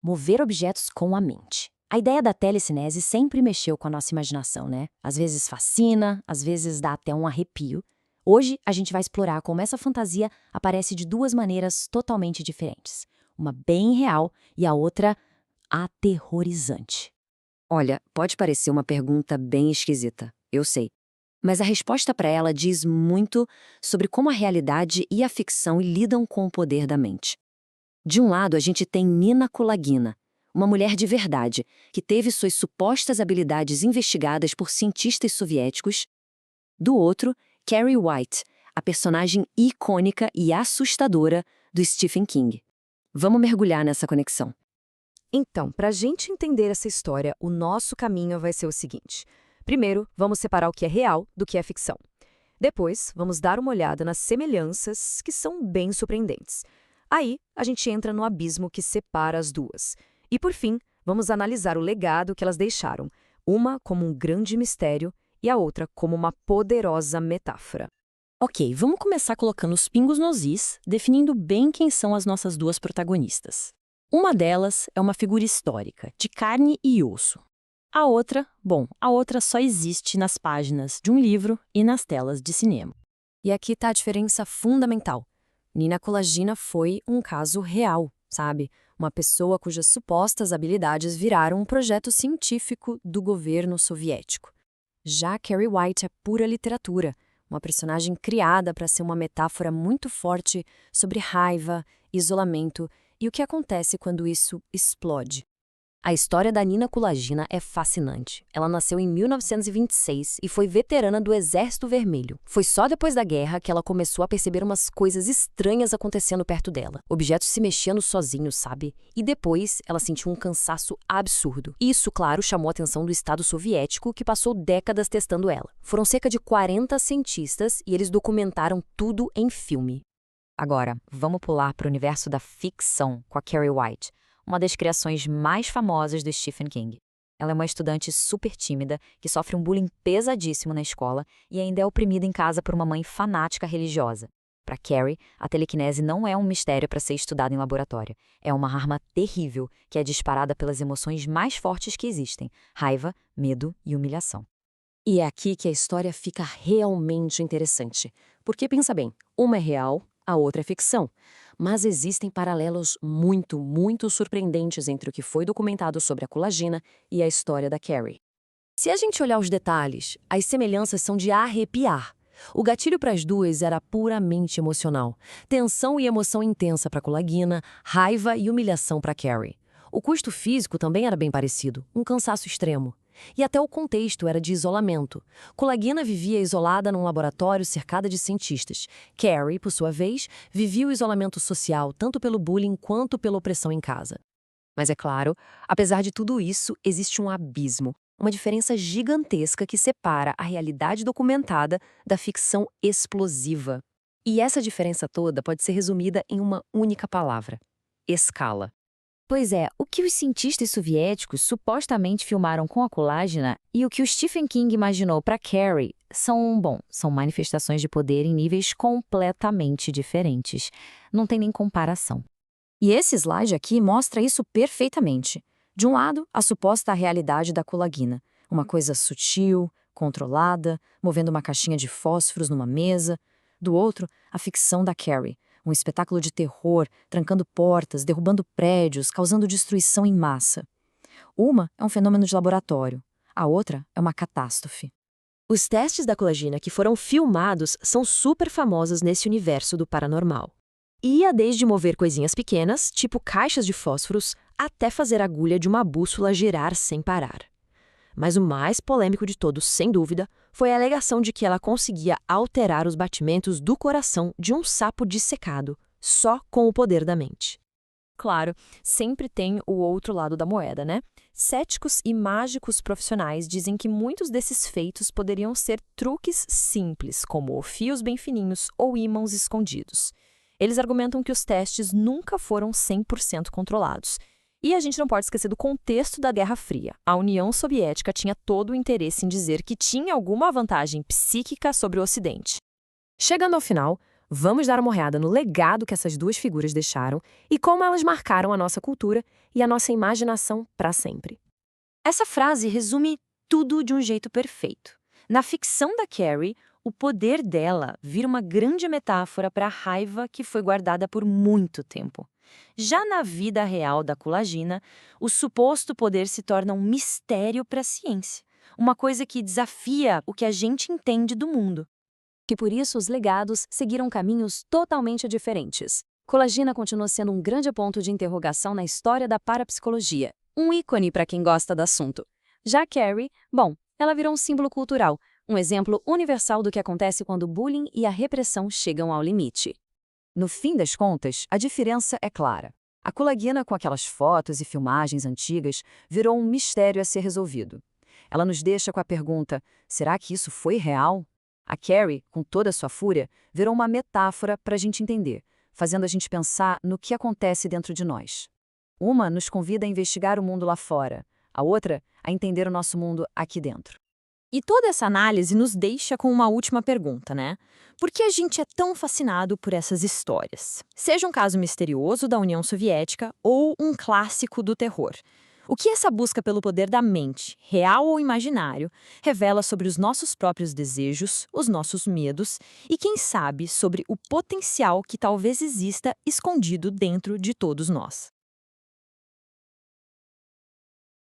mover objetos com a mente. A ideia da telecinese sempre mexeu com a nossa imaginação, né? Às vezes fascina, às vezes dá até um arrepio. Hoje, a gente vai explorar como essa fantasia aparece de duas maneiras totalmente diferentes. Uma bem real e a outra aterrorizante. Olha, pode parecer uma pergunta bem esquisita, eu sei. Mas a resposta para ela diz muito sobre como a realidade e a ficção lidam com o poder da mente. De um lado, a gente tem Nina Kulagina, uma mulher de verdade, que teve suas supostas habilidades investigadas por cientistas soviéticos. Do outro, Carrie White, a personagem icônica e assustadora do Stephen King. Vamos mergulhar nessa conexão. Então, para a gente entender essa história, o nosso caminho vai ser o seguinte. Primeiro, vamos separar o que é real do que é ficção. Depois, vamos dar uma olhada nas semelhanças, que são bem surpreendentes. Aí, a gente entra no abismo que separa as duas. E, por fim, vamos analisar o legado que elas deixaram, uma como um grande mistério e a outra como uma poderosa metáfora. Ok, vamos começar colocando os pingos nos is, definindo bem quem são as nossas duas protagonistas. Uma delas é uma figura histórica, de carne e osso. A outra só existe nas páginas de um livro e nas telas de cinema. E aqui está a diferença fundamental. Nina Kulagina foi um caso real, sabe? Uma pessoa cujas supostas habilidades viraram um projeto científico do governo soviético. Já Carrie White é pura literatura, uma personagem criada para ser uma metáfora muito forte sobre raiva, isolamento e o que acontece quando isso explode. A história da Nina Kulagina é fascinante. Ela nasceu em 1926 e foi veterana do Exército Vermelho. Foi só depois da guerra que ela começou a perceber umas coisas estranhas acontecendo perto dela. Objetos se mexendo sozinhos, sabe? E depois ela sentiu um cansaço absurdo. Isso, claro, chamou a atenção do Estado soviético, que passou décadas testando ela. Foram cerca de 40 cientistas e eles documentaram tudo em filme. Agora, vamos pular para o universo da ficção com a Carrie White, uma das criações mais famosas do Stephen King. Ela é uma estudante super tímida, que sofre um bullying pesadíssimo na escola e ainda é oprimida em casa por uma mãe fanática religiosa. Para Carrie, a telecinese não é um mistério para ser estudado em laboratório. É uma arma terrível que é disparada pelas emoções mais fortes que existem: raiva, medo e humilhação. E é aqui que a história fica realmente interessante. Porque, pensa bem, uma é real, a outra é ficção. Mas existem paralelos muito surpreendentes entre o que foi documentado sobre a Kulagina e a história da Carrie. Se a gente olhar os detalhes, as semelhanças são de arrepiar. O gatilho para as duas era puramente emocional. Tensão e emoção intensa para Kulagina, raiva e humilhação para Carrie. O custo físico também era bem parecido, um cansaço extremo. E até o contexto era de isolamento. Kulagina vivia isolada num laboratório cercada de cientistas. Carrie, por sua vez, vivia o isolamento social tanto pelo bullying quanto pela opressão em casa. Mas é claro, apesar de tudo isso, existe um abismo, uma diferença gigantesca que separa a realidade documentada da ficção explosiva. E essa diferença toda pode ser resumida em uma única palavra: escala. Pois é, o que os cientistas soviéticos supostamente filmaram com a Kulagina e o que o Stephen King imaginou para Carrie são manifestações de poder em níveis completamente diferentes. Não tem nem comparação. E esse slide aqui mostra isso perfeitamente. De um lado, a suposta realidade da Kulagina, uma coisa sutil, controlada, movendo uma caixinha de fósforos numa mesa. Do outro, a ficção da Carrie, um espetáculo de terror, trancando portas, derrubando prédios, causando destruição em massa. Uma é um fenômeno de laboratório, a outra é uma catástrofe. Os testes da Kulagina que foram filmados são super famosos nesse universo do paranormal. Ia desde mover coisinhas pequenas, tipo caixas de fósforos, até fazer a agulha de uma bússola girar sem parar. Mas o mais polêmico de todos, sem dúvida, foi a alegação de que ela conseguia alterar os batimentos do coração de um sapo dissecado, só com o poder da mente. Claro, sempre tem o outro lado da moeda, né? Céticos e mágicos profissionais dizem que muitos desses feitos poderiam ser truques simples, como fios bem fininhos ou ímãos escondidos. Eles argumentam que os testes nunca foram 100% controlados. E a gente não pode esquecer do contexto da Guerra Fria. A União Soviética tinha todo o interesse em dizer que tinha alguma vantagem psíquica sobre o Ocidente. Chegando ao final, Vamos dar uma olhada no legado que essas duas figuras deixaram e como elas marcaram a nossa cultura e a nossa imaginação para sempre. Essa frase resume tudo de um jeito perfeito. Na ficção da Carrie, o poder dela vira uma grande metáfora para a raiva que foi guardada por muito tempo. Já na vida real da Colagina, o suposto poder se torna um mistério para a ciência, uma coisa que desafia o que a gente entende do mundo. E por isso os legados seguiram caminhos totalmente diferentes. Colagina continua sendo um grande ponto de interrogação na história da parapsicologia, um ícone para quem gosta do assunto. Já Carrie, bom, ela virou um símbolo cultural, um exemplo universal do que acontece quando o bullying e a repressão chegam ao limite. No fim das contas, a diferença é clara. A Colagina, com aquelas fotos e filmagens antigas, virou um mistério a ser resolvido. Ela nos deixa com a pergunta: será que isso foi real? A Carrie, com toda a sua fúria, virou uma metáfora para a gente entender, fazendo a gente pensar no que acontece dentro de nós. Uma nos convida a investigar o mundo lá fora, a outra a entender o nosso mundo aqui dentro. E toda essa análise nos deixa com uma última pergunta, né? Por que a gente é tão fascinado por essas histórias? Seja um caso misterioso da União Soviética ou um clássico do terror. O que essa busca pelo poder da mente, real ou imaginário, revela sobre os nossos próprios desejos, os nossos medos e, quem sabe, sobre o potencial que talvez exista escondido dentro de todos nós?